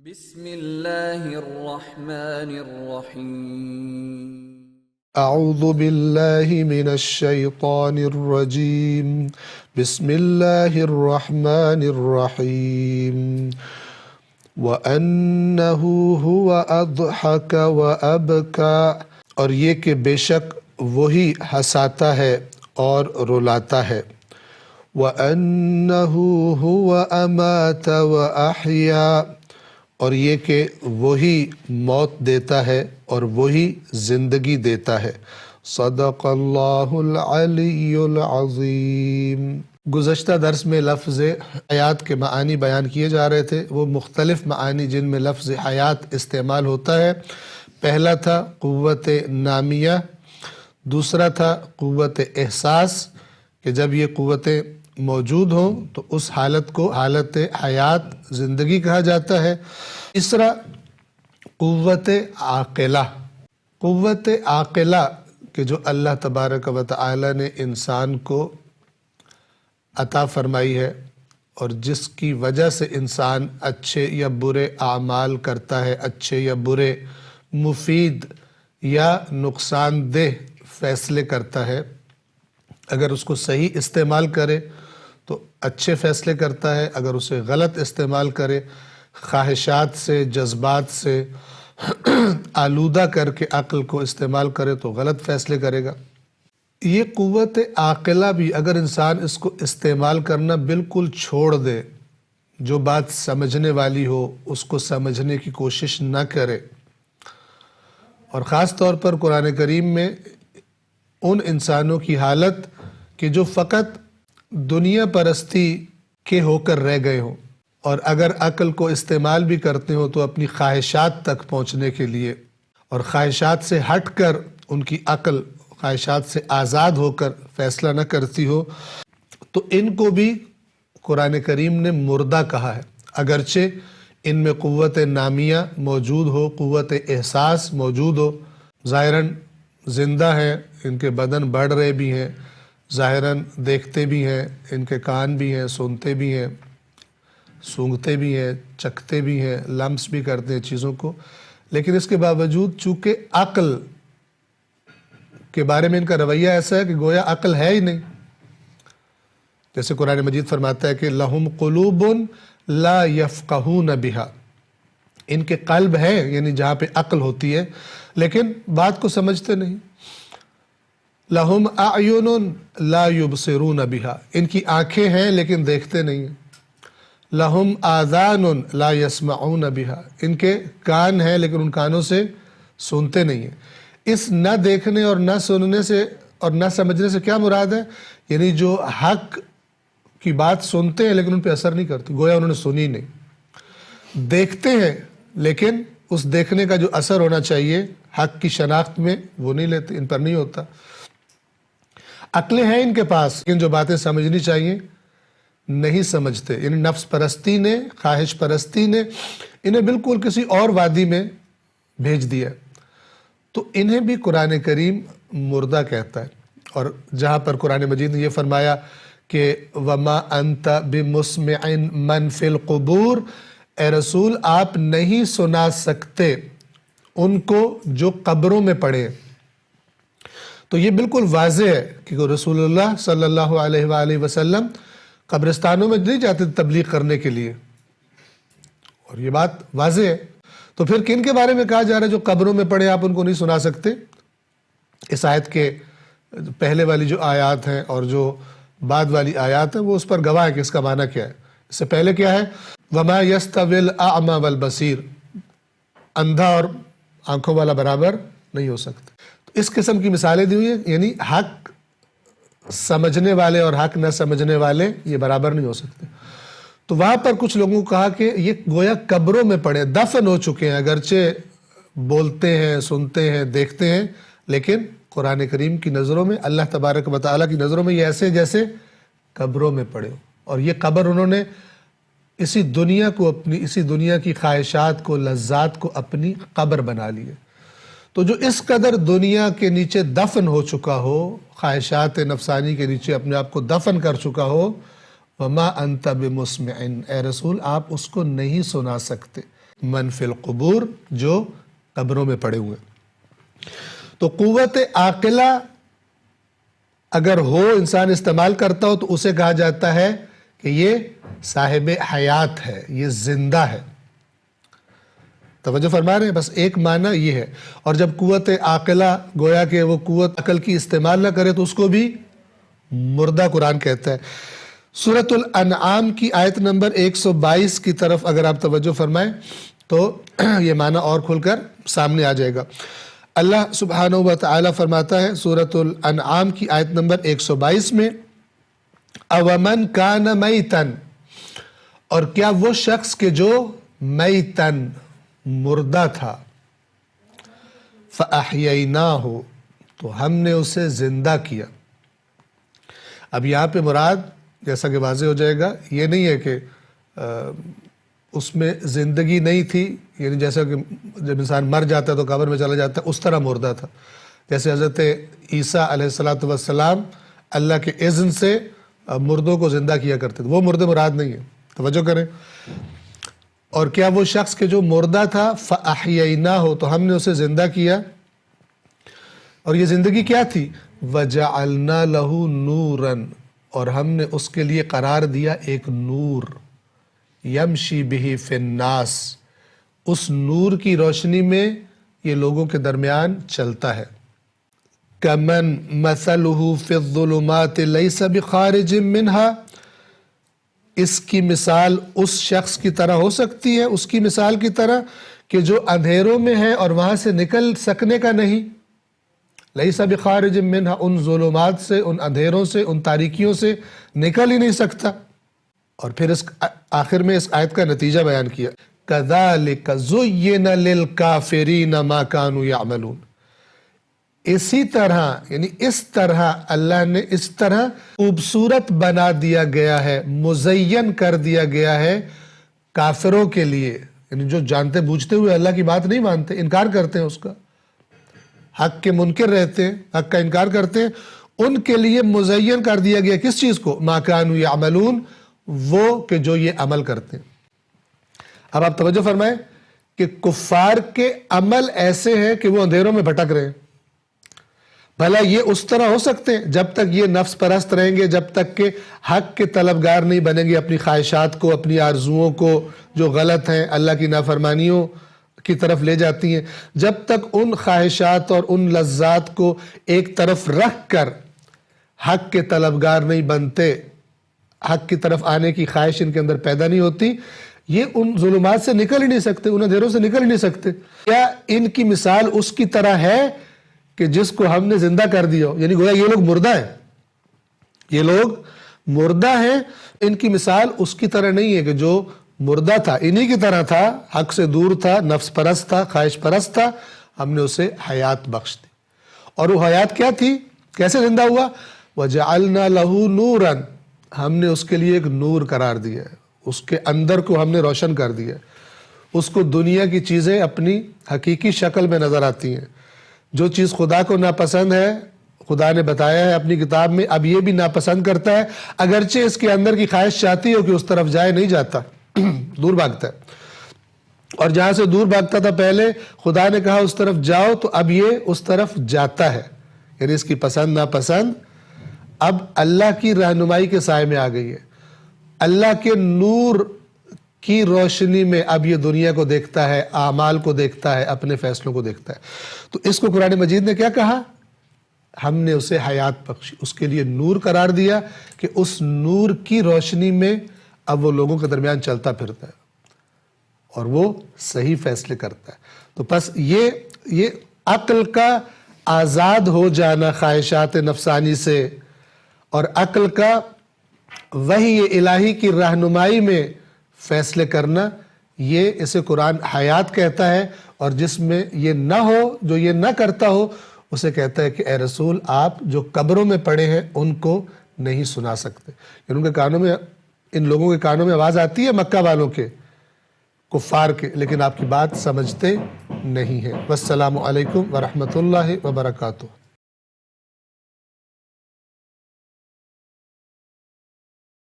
بسم اللہ الرحمن الرحیم اعوذ باللہ من الشیطان الرجیم بسم اللہ الرحمن الرحیم وَأَنَّهُ هُوَ أَضْحَكَ وَأَبْكَى، اور یہ کہ بے شک وہی ہنساتا ہے اور رلاتا ہے۔ وَأَنَّهُ هُوَ أَمَاتَ وَأَحْيَا، اور یہ کہ وہی موت دیتا ہے اور وہی زندگی دیتا ہے۔ صدق اللہ العلی العظیم۔ گزشتہ درس میں لفظ حیات کے معانی بیان کیے جا رہے تھے، وہ مختلف معانی جن میں لفظ حیات استعمال ہوتا ہے۔ پہلا تھا قوت نامیہ، دوسرا تھا قوت احساس کہ جب یہ قوتیں موجود ہوں تو اس حالت کو حالت حیات زندگی کہا جاتا ہے۔ تیسرا قوت عاقلہ، قوت عاقلہ کہ جو اللہ تبارک و تعالی نے انسان کو عطا فرمائی ہے اور جس کی وجہ سے انسان اچھے یا برے اعمال کرتا ہے، اچھے یا برے، مفید یا نقصان دہ فیصلے کرتا ہے۔ اگر اس کو صحیح استعمال کرے تو اچھے فیصلے کرتا ہے، اگر اسے غلط استعمال کرے، خواہشات سے، جذبات سے آلودہ کر کے عقل کو استعمال کرے تو غلط فیصلے کرے گا۔ یہ قوت عاقلہ بھی اگر انسان اس کو استعمال کرنا بالکل چھوڑ دے، جو بات سمجھنے والی ہو اس کو سمجھنے کی کوشش نہ کرے، اور خاص طور پر قرآن کریم میں ان انسانوں کی حالت کہ جو فقط دنیا پرستی کے ہو کر رہ گئے ہوں، اور اگر عقل کو استعمال بھی کرتے ہوں تو اپنی خواہشات تک پہنچنے کے لیے، اور خواہشات سے ہٹ کر ان کی عقل خواہشات سے آزاد ہو کر فیصلہ نہ کرتی ہو، تو ان کو بھی قرآن کریم نے مردہ کہا ہے۔ اگرچہ ان میں قوت نامیہ موجود ہو، قوت احساس موجود ہو، ظاہراً زندہ ہیں، ان کے بدن بڑھ رہے بھی ہیں، ظاہراً دیکھتے بھی ہیں، ان کے کان بھی ہیں، سنتے بھی ہیں، سونگھتے بھی ہیں، چکھتے بھی ہیں، لمس بھی کرتے ہیں چیزوں کو، لیکن اس کے باوجود چونکہ عقل کے بارے میں ان کا رویہ ایسا ہے کہ گویا عقل ہے ہی نہیں۔ جیسے قرآن مجید فرماتا ہے کہ لَهُمْ قُلُوبٌ لَا يَفْقَهُونَ بِهَا، ان کے قلب ہے، یعنی جہاں پہ عقل ہوتی ہے، لیکن بات کو سمجھتے نہیں۔ لَهُمْ أَعْيُنٌ لَا يُبْصِرُونَ بِهَا، ان کی آنکھیں ہیں لیکن دیکھتے نہیں ہیں۔ لَهُمْ آذَانٌ لَا يَسْمَعُونَ بِهَا، ان کے کان ہیں لیکن ان کانوں سے سنتے نہیں ہیں۔ اس نہ دیکھنے اور نہ سننے سے اور نہ سمجھنے سے کیا مراد ہے؟ یعنی جو حق کی بات سنتے ہیں لیکن ان پہ اثر نہیں کرتی، گویا انہوں نے سنی نہیں۔ دیکھتے ہیں لیکن اس دیکھنے کا جو اثر ہونا چاہیے حق کی شناخت میں وہ نہیں لیتے، ان پر نہیں ہوتا۔ عقلیں ہیں ان کے پاس لیکن جو باتیں سمجھنی چاہیے نہیں سمجھتے، یعنی نفس پرستی نے، خواہش پرستی نے انہیں بالکل کسی اور وادی میں بھیج دیا، تو انہیں بھی قرآن کریم مردہ کہتا ہے۔ اور جہاں پر قرآن مجید نے یہ فرمایا کہ وَمَا أَنْتَ بِمُسْمِعٍ مَّن فِي الْقُبُورِ، اے رسول آپ نہیں سنا سکتے ان کو جو قبروں میں پڑے ہیں۔ تو یہ بالکل واضح ہے کہ رسول اللہ صلی اللہ علیہ وآلہ وسلم قبرستانوں میں نہیں جاتے تبلیغ کرنے کے لیے، اور یہ بات واضح ہے۔ تو پھر کن کے بارے میں کہا جا رہا ہے جو قبروں میں پڑے آپ ان کو نہیں سنا سکتے؟ اس آیت کے پہلے والی جو آیات ہیں اور جو بعد والی آیات ہیں وہ اس پر گواہ ہے کہ اس کا معنی کیا ہے۔ اس سے پہلے کیا ہے؟ وَمَا يَسْتَوِي الْأَعْمَى وَالْبَصِيرُ، اندھا اور آنکھوں والا برابر نہیں ہو سکتے۔ تو اس قسم کی مثالیں دی ہوئی ہیں، یعنی حق سمجھنے والے اور حق نہ سمجھنے والے یہ برابر نہیں ہو سکتے۔ تو وہاں پر کچھ لوگوں کو کہا کہ یہ گویا قبروں میں پڑے، دفن ہو چکے ہیں، اگرچہ بولتے ہیں، سنتے ہیں، دیکھتے ہیں، لیکن قرآن کریم کی نظروں میں، اللہ تبارک و تعالیٰ کی نظروں میں یہ ایسے جیسے قبروں میں پڑے ہو، اور یہ قبر انہوں نے اسی دنیا کو اسی دنیا کی خواہشات کو، لذات کو اپنی قبر بنا لی ہے۔ تو جو اس قدر دنیا کے نیچے دفن ہو چکا ہو، خواہشات نفسانی کے نیچے اپنے آپ کو دفن کر چکا ہو، وَمَا أَنْتَ بِمُسْمِعٍ، اے رسول آپ اس کو نہیں سنا سکتے۔ من فی القبور، جو قبروں میں پڑے ہوئے. تو قوت عاقلہ اگر ہو، انسان استعمال کرتا ہو، تو اسے کہا جاتا ہے کہ یہ صاحب حیات ہے، یہ زندہ ہے. توجہ فرما رہے ہیں؟ بس ایک معنی یہ ہے. اور جب قوت عاقلہ گویا کہ وہ قوت عقل کی استعمال نہ کرے تو اس کو بھی مردہ قرآن کہتا ہے. سورۃ الانعام کی آیت نمبر 122 کی طرف اگر آپ توجہ فرمائیں تو یہ معنی اور کھل کر سامنے آ جائے گا. اللہ سبحانہ و تعالی فرماتا ہے سورۃ الانعام کی آیت نمبر 122 میں، اومن کان میتن، اور کیا وہ شخص کہ جو میتن مردہ تھا، فَأَحْيَيْنَاهُ، تو ہم نے اسے زندہ کیا. اب یہاں پہ مراد جیسا کہ واضح ہو جائے گا یہ نہیں ہے کہ اس میں زندگی نہیں تھی، یعنی جیسا کہ جب انسان مر جاتا ہے تو قبر میں چلا جاتا ہے اس طرح مردہ تھا. جیسے حضرت عیسیٰ علیہ السلام اللہ کے اذن سے مردوں کو زندہ کیا کرتے تھے، وہ مردے مراد نہیں ہے. توجہ کریں. اور کیا وہ شخص کہ جو مردہ تھا، فَأَحْيَيْنَاهُ، تو ہم نے اسے زندہ کیا. اور یہ زندگی کیا تھی؟ وَجَعَلْنَا لَهُ نُورًا، اور ہم نے اس کے لیے قرار دیا ایک نور، یمشی بہ فی الناس، اس نور کی روشنی میں یہ لوگوں کے درمیان چلتا ہے. کمن مثلہ فی الظلمات لیس بخارج منہا، اس کی مثال اس شخص کی طرح ہو سکتی ہے، اس کی مثال کی طرح کہ جو اندھیروں میں ہے اور وہاں سے نکل سکنے کا نہیں. لیس بخارج منہا، ان ظلمات سے، ان اندھیروں سے، ان تاریکیوں سے نکل ہی نہیں سکتا. اور پھر اس آخر میں اس آیت کا نتیجہ بیان کیا، کذالک زین للکافرین ما کانوا یعملون. اسی طرح، یعنی اس طرح اللہ نے اس طرح خوبصورت بنا دیا گیا ہے، مزین کر دیا گیا ہے کافروں کے لیے، یعنی جو جانتے بوجھتے ہوئے اللہ کی بات نہیں مانتے، انکار کرتے ہیں اس کا، حق کے منکر رہتے ہیں، حق کا انکار کرتے ہیں، ان کے لیے مزین کر دیا گیا کس چیز کو؟ ما کانوا یعملون، وہ کہ جو یہ عمل کرتے ہیں. اب آپ توجہ فرمائیں کہ کفار کے عمل ایسے ہیں کہ وہ اندھیروں میں بھٹک رہے ہیں. بھلا یہ اس طرح ہو سکتے ہیں؟ جب تک یہ نفس پرست رہیں گے، جب تک کہ حق کے طلبگار نہیں بنیں گے، اپنی خواہشات کو، اپنی آرزوؤں کو جو غلط ہیں، اللہ کی نافرمانیوں کی طرف لے جاتی ہیں، جب تک ان خواہشات اور ان لذات کو ایک طرف رکھ کر حق کے طلبگار نہیں بنتے، حق کی طرف آنے کی خواہش ان کے اندر پیدا نہیں ہوتی، یہ ان ظلمات سے نکل ہی نہیں سکتے، ان اندھیروں سے نکل ہی نہیں سکتے. کیا ان کی مثال اس کی طرح ہے کہ جس کو ہم نے زندہ کر دیا ہو؟ یعنی گویا یہ لوگ مردہ ہیں، یہ لوگ مردہ ہیں. ان کی مثال اس کی طرح نہیں ہے کہ جو مردہ تھا، انہی کی طرح تھا، حق سے دور تھا، نفس پرست تھا، خواہش پرست تھا، ہم نے اسے حیات بخش دی. اور وہ حیات کیا تھی؟ کیسے زندہ ہوا؟ وَجَعَلْنَا لَهُ نُورًا، ہم نے اس کے لیے ایک نور قرار دیا ہے، اس کے اندر کو ہم نے روشن کر دیا ہے. اس کو دنیا کی چیزیں اپنی حقیقی شکل میں نظر آتی ہیں. جو چیز خدا کو ناپسند ہے، خدا نے بتایا ہے اپنی کتاب میں، اب یہ بھی ناپسند کرتا ہے، اگرچہ اس کے اندر کی خواہش چاہتی ہو کہ اس طرف جائے، نہیں جاتا، دور بھاگتا ہے. اور جہاں سے دور بھاگتا تھا پہلے، خدا نے کہا اس طرف جاؤ، تو اب یہ اس طرف جاتا ہے. یعنی اس کی پسند ناپسند اب اللہ کی رہنمائی کے سائے میں آ گئی ہے. اللہ کے نور کی روشنی میں اب یہ دنیا کو دیکھتا ہے، اعمال کو دیکھتا ہے، اپنے فیصلوں کو دیکھتا ہے. تو اس کو قرآن مجید نے کیا کہا؟ ہم نے اسے حیات بخشی، اس کے لیے نور قرار دیا کہ اس نور کی روشنی میں اب وہ لوگوں کے درمیان چلتا پھرتا ہے اور وہ صحیح فیصلے کرتا ہے. تو پس یہ عقل کا آزاد ہو جانا خواہشات نفسانی سے، اور عقل کا وحی الہی کی رہنمائی میں فیصلے کرنا، یہ اسے قرآن حیات کہتا ہے. اور جس میں یہ نہ ہو، جو یہ نہ کرتا ہو، اسے کہتا ہے کہ اے رسول، آپ جو قبروں میں پڑے ہیں ان کو نہیں سنا سکتے. یعنی ان کے کانوں میں، ان لوگوں کے کانوں میں آواز آتی ہے مکہ والوں کے، کفار کے، لیکن آپ کی بات سمجھتے نہیں ہیں. والسلام علیکم ورحمۃ اللہ وبرکاتہ.